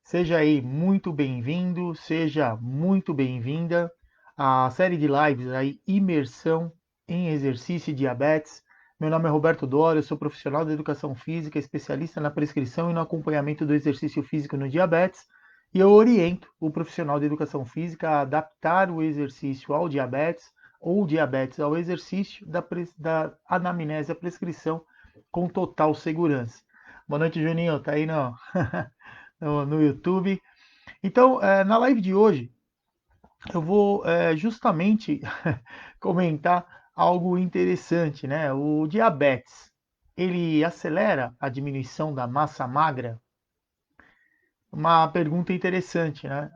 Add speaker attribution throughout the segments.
Speaker 1: Seja aí muito bem-vindo, seja muito bem-vinda à série de lives aí, Imersão em Exercício e Diabetes. Meu nome é Roberto Dória, eu sou profissional da educação física, especialista na prescrição e no acompanhamento do exercício físico no diabetes, e eu oriento o profissional de educação física a adaptar o exercício ao diabetes ou o diabetes ao exercício da anamnese à prescrição com total segurança. Boa noite, Juninho. Tá aí não? No YouTube. Então, na live de hoje, eu vou justamente comentar algo interessante, né? O diabetes, ele acelera a diminuição da massa magra? Uma pergunta interessante, né?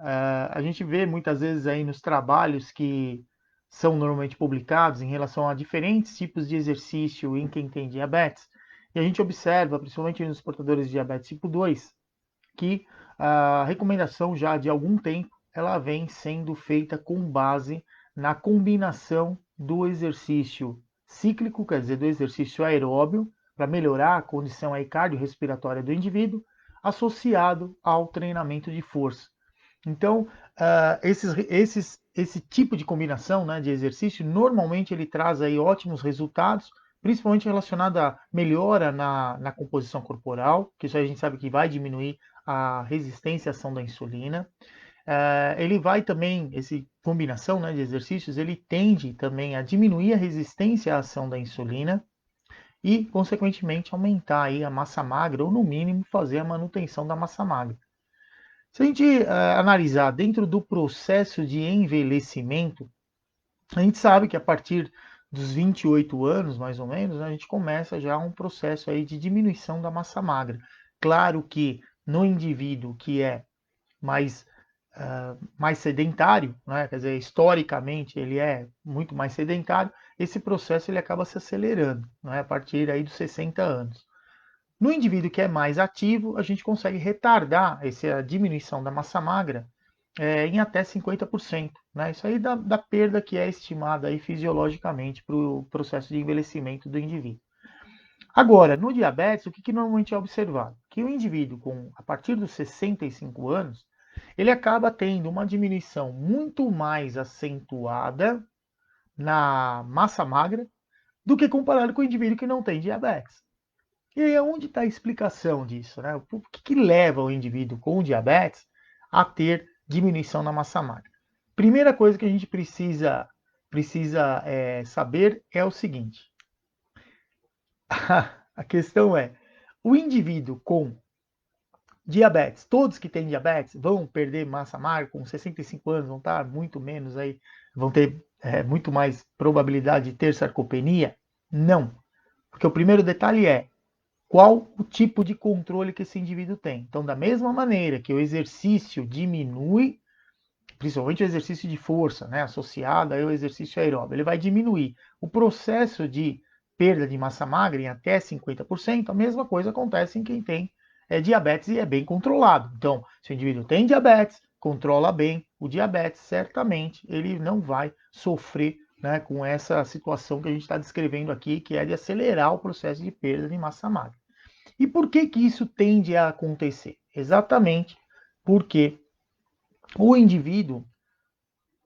Speaker 1: A gente vê muitas vezes aí nos trabalhos que são normalmente publicados em relação a diferentes tipos de exercício em quem tem diabetes, e a gente observa, principalmente nos portadores de diabetes tipo 2, que a recomendação já de algum tempo ela vem sendo feita com base na combinação do exercício cíclico, quer dizer, do exercício aeróbio, para melhorar a condição aí cardiorrespiratória do indivíduo, associado ao treinamento de força. Então, esse tipo de combinação, né, de exercício, normalmente ele traz aí ótimos resultados, principalmente relacionado à melhora na composição corporal, que isso aí a gente sabe que vai diminuir a resistência à ação da insulina. Ele vai também, essa combinação, né, de exercícios, ele tende também a diminuir a resistência à ação da insulina e, consequentemente, aumentar aí a massa magra, ou no mínimo fazer a manutenção da massa magra. Se a gente analisar dentro do processo de envelhecimento, a gente sabe que a partir dos 28 anos, mais ou menos, né, a gente começa já um processo aí de diminuição da massa magra. Claro que no indivíduo que é mais, mais sedentário, né, quer dizer, historicamente ele é muito mais sedentário, esse processo ele acaba se acelerando, né, a partir aí dos 60 anos. No indivíduo que é mais ativo, a gente consegue retardar essa diminuição da massa magra em até 50%. Né? Isso aí da perda que é estimada aí fisiologicamente para o processo de envelhecimento do indivíduo. Agora, no diabetes, o que normalmente é observado? Que o indivíduo, a partir dos 65 anos, ele acaba tendo uma diminuição muito mais acentuada na massa magra do que comparado com o indivíduo que não tem diabetes. E aí, onde está a explicação disso? Né? O que leva o indivíduo com diabetes a ter diminuição na massa magra? Primeira coisa que a gente precisa saber é o seguinte: a questão é, o indivíduo com diabetes, todos que têm diabetes vão perder massa magra com 65 anos, vão estar muito menos aí, vão ter muito mais probabilidade de ter sarcopenia? Não, porque o primeiro detalhe é qual o tipo de controle que esse indivíduo tem. Então, da mesma maneira que o exercício diminui, principalmente o exercício de força, né, associado ao exercício aeróbio, ele vai diminuir o processo de perda de massa magra em até 50%, a mesma coisa acontece em quem tem diabetes e é bem controlado. Então, se o indivíduo tem diabetes, controla bem o diabetes, certamente ele não vai sofrer, né, com essa situação que a gente está descrevendo aqui, que é de acelerar o processo de perda de massa magra. E por que que isso tende a acontecer? Exatamente porque o indivíduo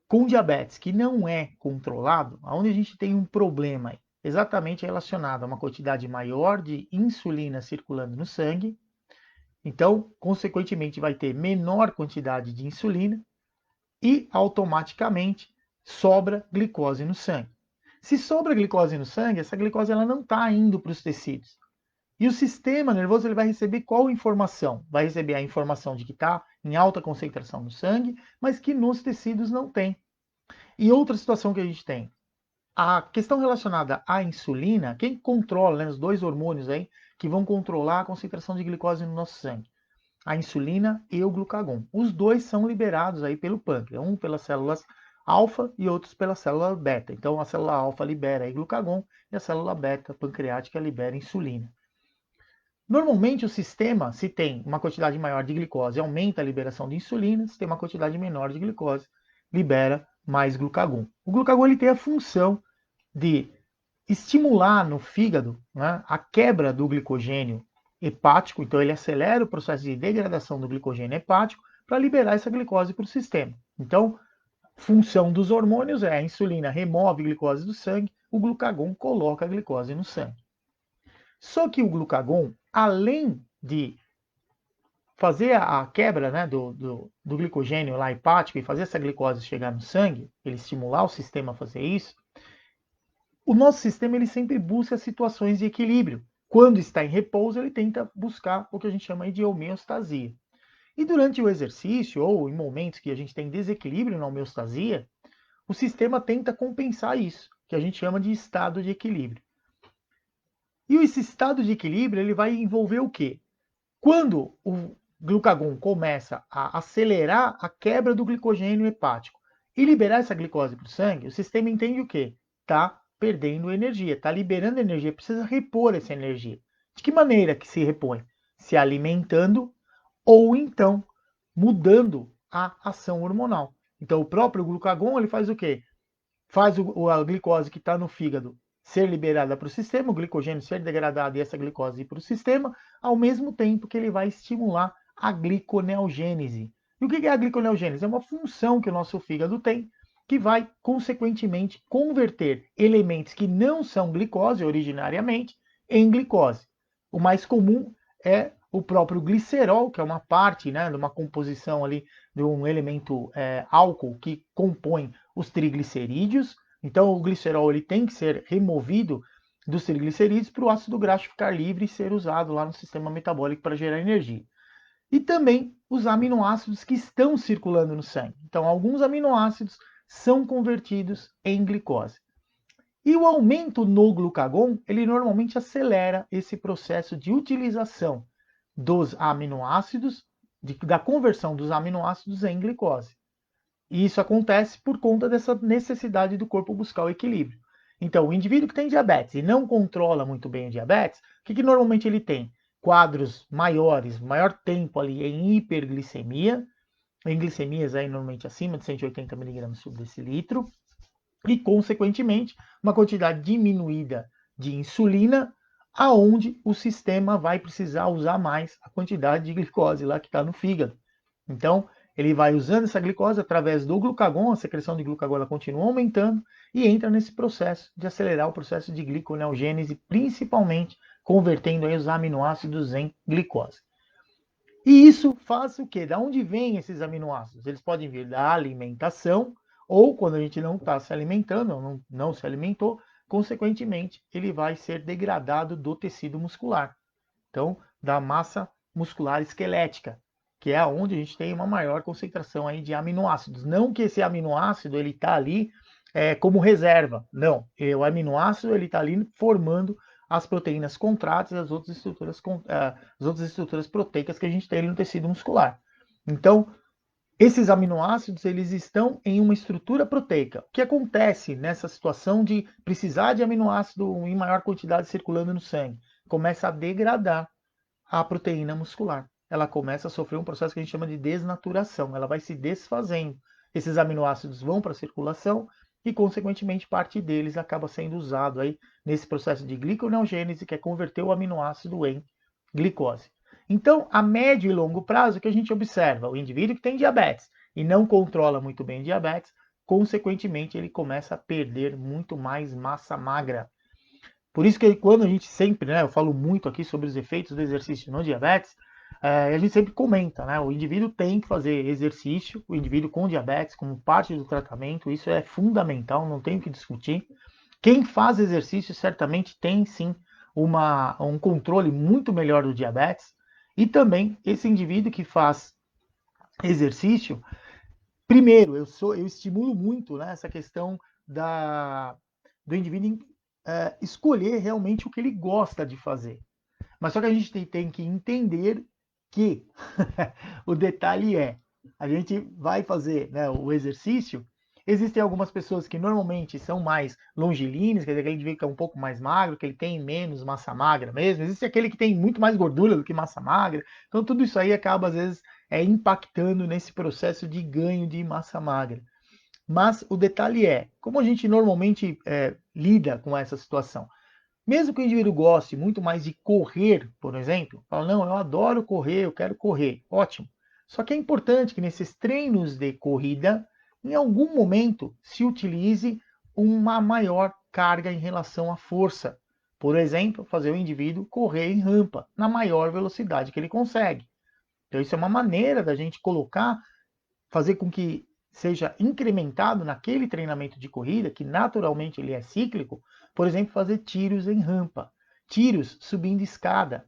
Speaker 1: com diabetes que não é controlado, onde a gente tem um problema exatamente relacionado a uma quantidade maior de insulina circulando no sangue, então, consequentemente, vai ter menor quantidade de insulina e automaticamente sobra glicose no sangue. Se sobra glicose no sangue, essa glicose ela não está indo para os tecidos. E o sistema nervoso ele vai receber qual informação? Vai receber a informação de que está em alta concentração no sangue, mas que nos tecidos não tem. E outra situação que a gente tem, a questão relacionada à insulina, quem controla, né, os dois hormônios aí que vão controlar a concentração de glicose no nosso sangue? A insulina e o glucagon. Os dois são liberados aí pelo pâncreas, um pelas células alfa e outros pela célula beta. Então a célula alfa libera aí glucagon e a célula beta pancreática libera insulina. Normalmente o sistema, se tem uma quantidade maior de glicose, aumenta a liberação de insulina, se tem uma quantidade menor de glicose, libera mais glucagon. O glucagon ele tem a função de estimular no fígado, né, a quebra do glicogênio hepático, então ele acelera o processo de degradação do glicogênio hepático para liberar essa glicose para o sistema. Então, função dos hormônios é a insulina remove glicose do sangue, o glucagon coloca a glicose no sangue. Só que o glucagon, além de fazer a quebra, né, do glicogênio lá hepático e fazer essa glicose chegar no sangue, ele estimular o sistema a fazer isso, o nosso sistema ele sempre busca situações de equilíbrio. Quando está em repouso, ele tenta buscar o que a gente chama de homeostasia. E durante o exercício, ou em momentos que a gente tem desequilíbrio na homeostasia, o sistema tenta compensar isso, que a gente chama de estado de equilíbrio. E esse estado de equilíbrio ele vai envolver o quê? Quando o glucagon começa a acelerar a quebra do glicogênio hepático e liberar essa glicose para o sangue, o sistema entende o quê? Está perdendo energia, está liberando energia, precisa repor essa energia. De que maneira que se repõe? Se alimentando ou então mudando a ação hormonal. Então o próprio glucagon ele faz o quê? Faz a glicose que está no fígado ser liberada para o sistema, o glicogênio ser degradado e essa glicose ir para o sistema, ao mesmo tempo que ele vai estimular a gliconeogênese. E o que é a gliconeogênese? É uma função que o nosso fígado tem que vai, consequentemente, converter elementos que não são glicose originariamente em glicose. O mais comum é o próprio glicerol, que é uma parte, né, de uma composição ali de um elemento álcool que compõe os triglicerídeos. Então o glicerol ele tem que ser removido dos triglicerídeos para o ácido graxo ficar livre e ser usado lá no sistema metabólico para gerar energia. E também os aminoácidos que estão circulando no sangue. Então alguns aminoácidos são convertidos em glicose. E o aumento no glucagon, ele normalmente acelera esse processo de utilização dos aminoácidos, da conversão dos aminoácidos em glicose. E isso acontece por conta dessa necessidade do corpo buscar o equilíbrio. Então, o indivíduo que tem diabetes e não controla muito bem o diabetes, o que normalmente ele tem? Quadros maiores, maior tempo ali em hiperglicemia, em glicemias aí normalmente acima de 180 mg por decilitro, e, consequentemente, uma quantidade diminuída de insulina, aonde o sistema vai precisar usar mais a quantidade de glicose lá que está no fígado. Então, ele vai usando essa glicose através do glucagon, a secreção de glucagon ela continua aumentando e entra nesse processo de acelerar o processo de gliconeogênese, principalmente convertendo aí os aminoácidos em glicose. E isso faz o quê? Da onde vêm esses aminoácidos? Eles podem vir da alimentação, ou quando a gente não está se alimentando, ou não se alimentou, consequentemente, ele vai ser degradado do tecido muscular. Então, da massa muscular esquelética, que é onde a gente tem uma maior concentração aí de aminoácidos. Não que esse aminoácido ele está ali como reserva, não. O aminoácido ele está ali formando as proteínas contráteis, as outras estruturas proteicas que a gente tem ali no tecido muscular. Então, esses aminoácidos eles estão em uma estrutura proteica. O que acontece nessa situação de precisar de aminoácido em maior quantidade circulando no sangue? Começa a degradar a proteína muscular. Ela começa a sofrer um processo que a gente chama de desnaturação. Ela vai se desfazendo. Esses aminoácidos vão para a circulação e, consequentemente, parte deles acaba sendo usado aí nesse processo de gliconeogênese, que é converter o aminoácido em glicose. Então, a médio e longo prazo, o que a gente observa? O indivíduo que tem diabetes e não controla muito bem diabetes, consequentemente, ele começa a perder muito mais massa magra. Por isso que quando a gente sempre, né, eu falo muito aqui sobre os efeitos do exercício no diabetes, a gente sempre comenta, né, o indivíduo tem que fazer exercício, o indivíduo com diabetes, como parte do tratamento, isso é fundamental, não tem o que discutir. Quem faz exercício certamente tem sim um controle muito melhor do diabetes, e também esse indivíduo que faz exercício, primeiro, eu estimulo muito, né, essa questão do indivíduo escolher realmente o que ele gosta de fazer. Mas só que a gente tem que entender que o detalhe é, a gente vai fazer, né, o exercício, existem algumas pessoas que normalmente são mais longilíneas, quer dizer, aquele indivíduo que é um pouco mais magro, que ele tem menos massa magra mesmo, existe aquele que tem muito mais gordura do que massa magra, então tudo isso aí acaba às vezes impactando nesse processo de ganho de massa magra. Mas o detalhe é, como a gente normalmente lida com essa situação? Mesmo que o indivíduo goste muito mais de correr, por exemplo, fala, não, eu adoro correr, eu quero correr, ótimo. Só que é importante que nesses treinos de corrida, em algum momento, se utilize uma maior carga em relação à força. Por exemplo, fazer o indivíduo correr em rampa na maior velocidade que ele consegue. Então, isso é uma maneira da gente colocar, fazer com que seja incrementado naquele treinamento de corrida, que naturalmente ele é cíclico, por exemplo, fazer tiros em rampa, tiros subindo escada,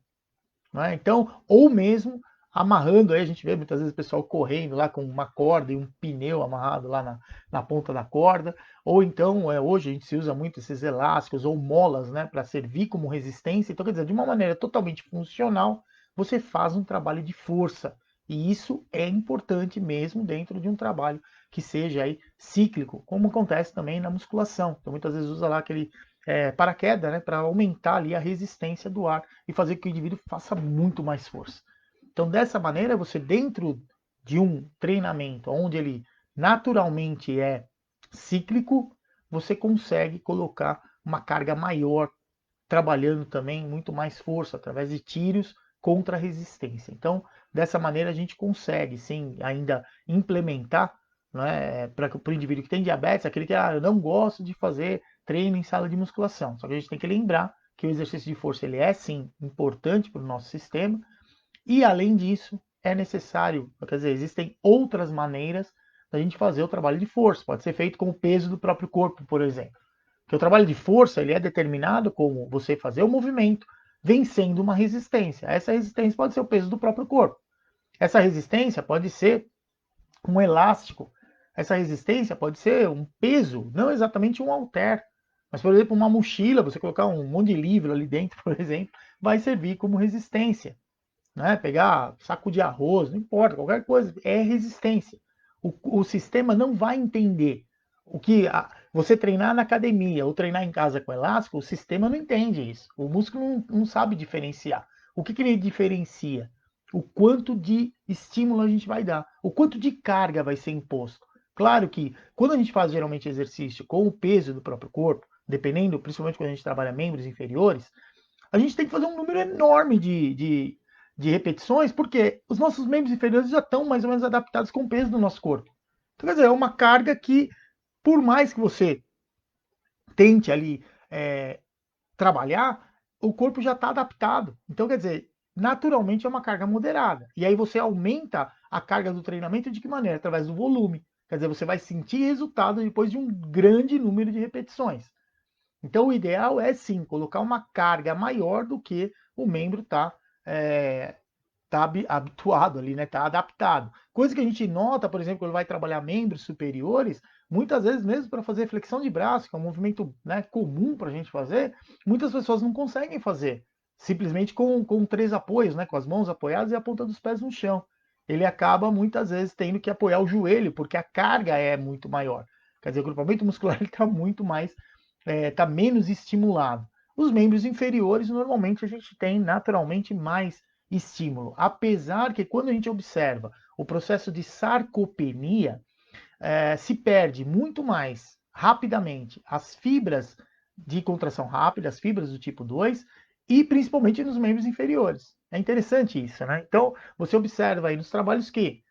Speaker 1: não é? Então, ou mesmo amarrando, aí a gente vê muitas vezes o pessoal correndo lá com uma corda e um pneu amarrado lá na ponta da corda, ou então, hoje a gente se usa muito esses elásticos ou molas, né, para servir como resistência. Então, quer dizer, de uma maneira totalmente funcional, você faz um trabalho de força. E isso é importante mesmo dentro de um trabalho que seja aí cíclico, como acontece também na musculação. Então, muitas vezes usa lá aquele paraquedas, né, para aumentar ali a resistência do ar e fazer com que o indivíduo faça muito mais força. Então, dessa maneira, você dentro de um treinamento onde ele naturalmente é cíclico, você consegue colocar uma carga maior, trabalhando também muito mais força através de tiros contra a resistência. Então, dessa maneira a gente consegue sim ainda implementar, né, para o indivíduo que tem diabetes, aquele que eu não gosto de fazer treino em sala de musculação. Só que a gente tem que lembrar que o exercício de força ele é sim importante para o nosso sistema e além disso é necessário, quer dizer, existem outras maneiras da gente fazer o trabalho de força. Pode ser feito com o peso do próprio corpo, por exemplo. Porque o trabalho de força ele é determinado como você fazer o movimento vencendo uma resistência. Essa resistência pode ser o peso do próprio corpo. Essa resistência pode ser um elástico. Essa resistência pode ser um peso, não exatamente um halter. Mas, por exemplo, uma mochila, você colocar um monte de livro ali dentro, por exemplo, vai servir como resistência. Né? Pegar saco de arroz, não importa, qualquer coisa, é resistência. O sistema não vai entender o que você treinar na academia ou treinar em casa com elástico, o sistema não entende isso. O músculo não sabe diferenciar. O que ele diferencia? O quanto de estímulo a gente vai dar, o quanto de carga vai ser imposto. Claro que quando a gente faz geralmente exercício com o peso do próprio corpo, dependendo, principalmente quando a gente trabalha membros inferiores, a gente tem que fazer um número enorme de repetições, porque os nossos membros inferiores já estão mais ou menos adaptados com o peso do nosso corpo. Então, quer dizer, é uma carga que, por mais que você tente ali trabalhar, o corpo já está adaptado. Então, quer dizer, naturalmente é uma carga moderada. E aí você aumenta a carga do treinamento de que maneira? Através do volume. Quer dizer, você vai sentir resultado depois de um grande número de repetições. Então, o ideal é sim colocar uma carga maior do que o membro está tá habituado ali, né? Está adaptado. Coisa que a gente nota, por exemplo, quando vai trabalhar membros superiores, muitas vezes mesmo para fazer flexão de braço, que é um movimento, né, comum para a gente fazer, muitas pessoas não conseguem fazer. Simplesmente com três apoios, né? Com as mãos apoiadas e a ponta dos pés no chão. Ele acaba muitas vezes tendo que apoiar o joelho, porque a carga é muito maior. Quer dizer, o grupamento muscular está muito mais, está menos estimulado. Os membros inferiores, normalmente, a gente tem naturalmente mais estímulo. Apesar que quando a gente observa o processo de sarcopenia, se perde muito mais rapidamente as fibras de contração rápida, as fibras do tipo 2, e principalmente nos membros inferiores. É interessante isso, né? Então, você observa aí nos trabalhos que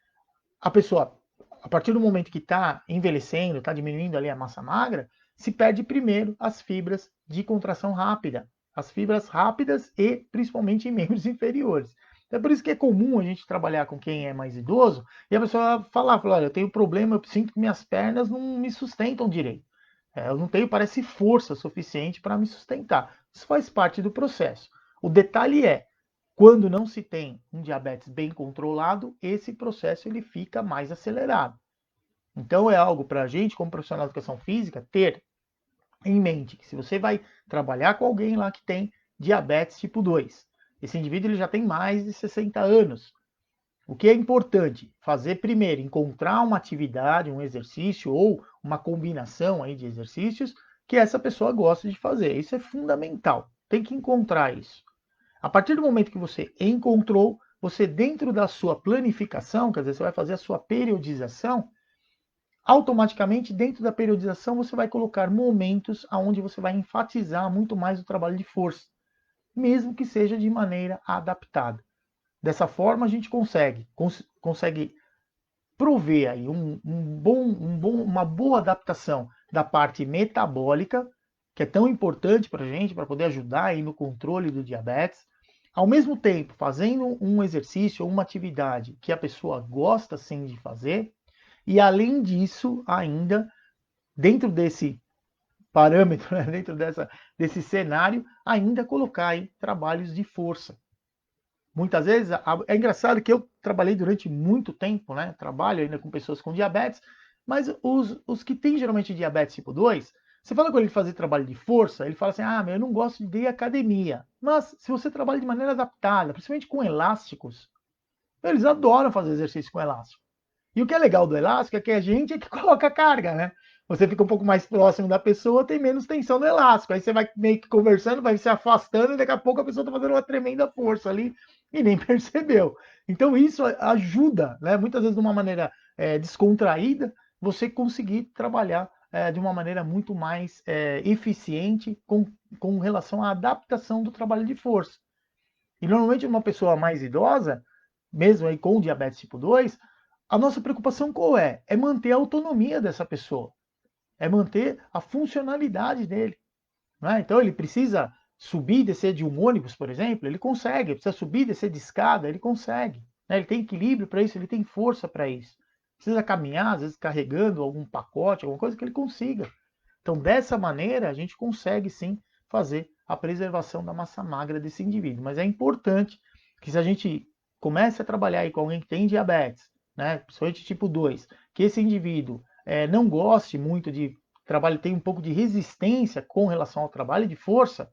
Speaker 1: a pessoa, a partir do momento que está envelhecendo, está diminuindo ali a massa magra, se perde primeiro as fibras de contração rápida, as fibras rápidas e principalmente em membros inferiores. É por isso que é comum a gente trabalhar com quem é mais idoso e a pessoa falar, olha, eu tenho problema, eu sinto que minhas pernas não me sustentam direito. Eu não tenho, parece, força suficiente para me sustentar. Isso faz parte do processo. O detalhe é, quando não se tem um diabetes bem controlado, esse processo ele fica mais acelerado. Então é algo para a gente, como profissional de educação física, ter em mente que se você vai trabalhar com alguém lá que tem diabetes tipo 2, esse indivíduo ele já tem mais de 60 anos. O que é importante? Fazer primeiro, encontrar uma atividade, um exercício ou uma combinação aí de exercícios que essa pessoa gosta de fazer. Isso é fundamental. Tem que encontrar isso. A partir do momento que você encontrou, você dentro da sua planificação, quer dizer, você vai fazer a sua periodização, automaticamente, dentro da periodização, você vai colocar momentos onde você vai enfatizar muito mais o trabalho de força, mesmo que seja de maneira adaptada. Dessa forma, a gente consegue prover aí uma boa adaptação da parte metabólica, que é tão importante para a gente, para poder ajudar aí no controle do diabetes, ao mesmo tempo fazendo um exercício ou uma atividade que a pessoa gosta sim de fazer, e além disso, ainda, dentro desse parâmetro, né, desse cenário, ainda colocar aí trabalhos de força. Muitas vezes, é engraçado que eu trabalhei durante muito tempo, né? Trabalho ainda com pessoas com diabetes, mas os que têm geralmente diabetes tipo 2, você fala com ele fazer trabalho de força, ele fala assim: ah, eu não gosto de ir à academia. Mas se você trabalha de maneira adaptada, principalmente com elásticos, eles adoram fazer exercício com elástico. E o que é legal do elástico é que a gente é que coloca a carga, né? Você fica um pouco mais próximo da pessoa, tem menos tensão no elástico. Aí você vai meio que conversando, vai se afastando e daqui a pouco a pessoa está fazendo uma tremenda força ali e nem percebeu. Então isso ajuda, né? Muitas vezes de uma maneira descontraída, você conseguir trabalhar de uma maneira muito mais eficiente com relação à adaptação do trabalho de força. E normalmente uma pessoa mais idosa, mesmo aí com diabetes tipo 2, a nossa preocupação qual é? É manter a autonomia dessa pessoa, é manter a funcionalidade dele. Né? Então ele precisa subir e descer de um ônibus, por exemplo, ele consegue, ele precisa subir e descer de escada, ele consegue. Né? Ele tem equilíbrio para isso, ele tem força para isso. Precisa caminhar, às vezes carregando algum pacote, alguma coisa que ele consiga. Então, dessa maneira, a gente consegue sim fazer a preservação da massa magra desse indivíduo. Mas é importante que se a gente comece a trabalhar aí com alguém que tem diabetes, né, principalmente tipo 2, que esse indivíduo não goste muito de trabalho, tem um pouco de resistência com relação ao trabalho de força,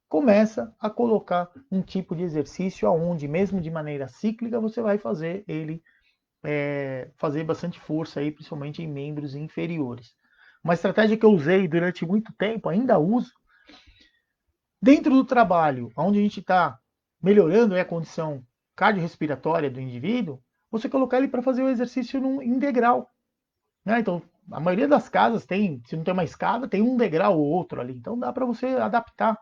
Speaker 1: começa a colocar um tipo de exercício aonde, mesmo de maneira cíclica, você vai fazer ele fazer bastante força aí, principalmente em membros inferiores. Uma estratégia que eu usei durante muito tempo, ainda uso, dentro do trabalho, onde a gente está melhorando a condição cardiorrespiratória do indivíduo, você colocar ele para fazer o exercício em degrau. Né? Então, a maioria das casas tem, se não tem uma escada, tem um degrau ou outro ali. Então dá para você adaptar.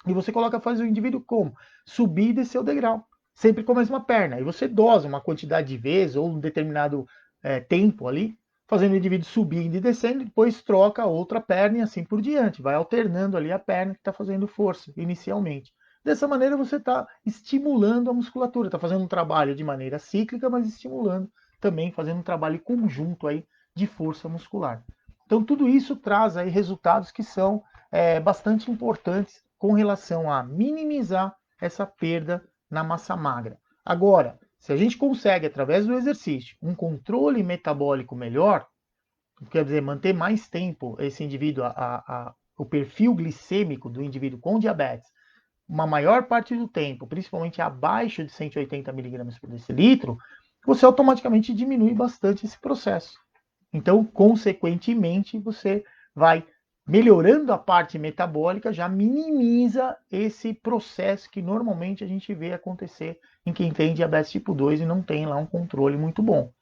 Speaker 1: E você coloca, faz o indivíduo como? Subir e descer o degrau. Sempre com a mesma perna. E você dosa uma quantidade de vezes ou um determinado tempo ali, fazendo o indivíduo subindo e descendo, e depois troca a outra perna e assim por diante. Vai alternando ali a perna que está fazendo força inicialmente. Dessa maneira você está estimulando a musculatura, está fazendo um trabalho de maneira cíclica, mas estimulando também, fazendo um trabalho conjunto aí de força muscular. Então tudo isso traz aí resultados que são bastante importantes com relação a minimizar essa perda na massa magra. Agora, se a gente consegue, através do exercício, um controle metabólico melhor, quer dizer, manter mais tempo esse indivíduo, o perfil glicêmico do indivíduo com diabetes, uma maior parte do tempo, principalmente abaixo de 180 miligramas por decilitro, você automaticamente diminui bastante esse processo. Então, consequentemente, você vai melhorando a parte metabólica, já minimiza esse processo que normalmente a gente vê acontecer em quem tem diabetes tipo 2 e não tem lá um controle muito bom.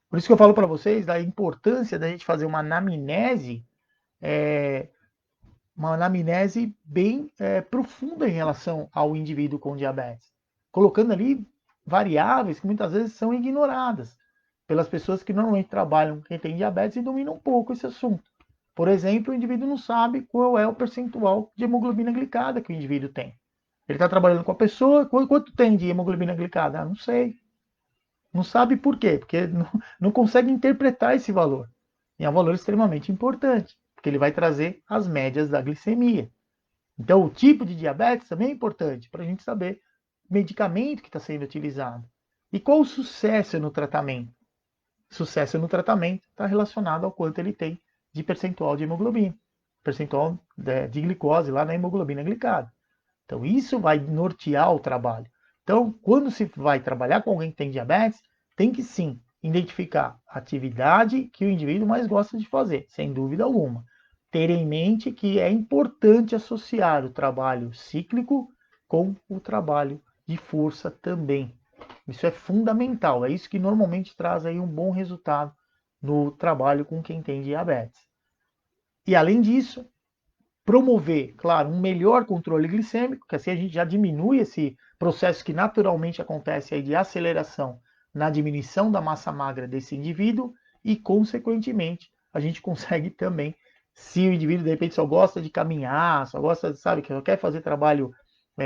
Speaker 1: Por isso que eu falo para vocês da importância da gente fazer uma anamnese bem profunda em relação ao indivíduo com diabetes, colocando ali variáveis que muitas vezes são ignoradas pelas pessoas que normalmente trabalham quem tem diabetes e dominam um pouco esse assunto. Por exemplo, o indivíduo não sabe qual é o percentual de hemoglobina glicada que o indivíduo tem. Ele está trabalhando com a pessoa, quanto tem de hemoglobina glicada? Ah, não sei. Não sabe por quê? Porque não consegue interpretar esse valor. E é um valor extremamente importante, porque ele vai trazer as médias da glicemia. Então, o tipo de diabetes também é importante para a gente saber o medicamento que está sendo utilizado. E qual o sucesso no tratamento? Sucesso no tratamento está relacionado ao quanto ele tem de percentual de hemoglobina, percentual de glicose lá na hemoglobina glicada. Então, isso vai nortear o trabalho. Então, quando se vai trabalhar com alguém que tem diabetes, tem que sim identificar a atividade que o indivíduo mais gosta de fazer, sem dúvida alguma. Ter em mente que é importante associar o trabalho cíclico com o trabalho de força também. Isso é fundamental, é isso que normalmente traz aí um bom resultado no trabalho com quem tem diabetes. E além disso, promover, claro, um melhor controle glicêmico, que assim a gente já diminui esse processo que naturalmente acontece aí de aceleração na diminuição da massa magra desse indivíduo e, consequentemente, a gente consegue também, se o indivíduo de repente só gosta de caminhar, só gosta, sabe, que só quer fazer trabalho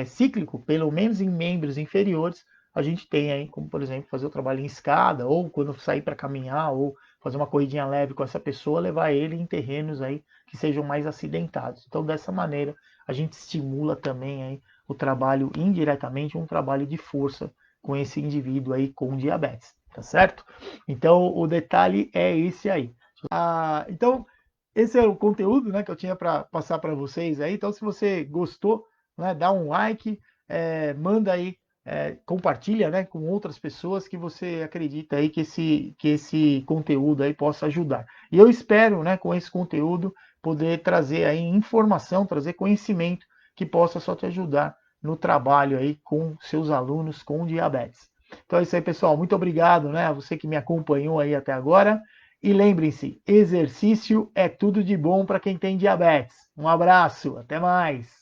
Speaker 1: cíclico, pelo menos em membros inferiores, a gente tem aí, como por exemplo, fazer o trabalho em escada, ou quando sair para caminhar, ou fazer uma corridinha leve com essa pessoa, levar ele em terrenos aí que sejam mais acidentados. Então, dessa maneira, a gente estimula também aí o trabalho indiretamente, um trabalho de força com esse indivíduo aí com diabetes, tá certo? Então, o detalhe é esse aí. Então, esse é o conteúdo, né, que eu tinha para passar para vocês aí. Então, se você gostou, né, dá um like, manda aí, compartilha, né, com outras pessoas que você acredita aí que esse conteúdo aí possa ajudar. E eu espero, né, com esse conteúdo poder trazer aí informação, trazer conhecimento que possa só te ajudar no trabalho aí com seus alunos com diabetes. Então é isso aí, pessoal. Muito obrigado, né, a você que me acompanhou aí até agora. E lembrem-se, exercício é tudo de bom para quem tem diabetes. Um abraço, até mais.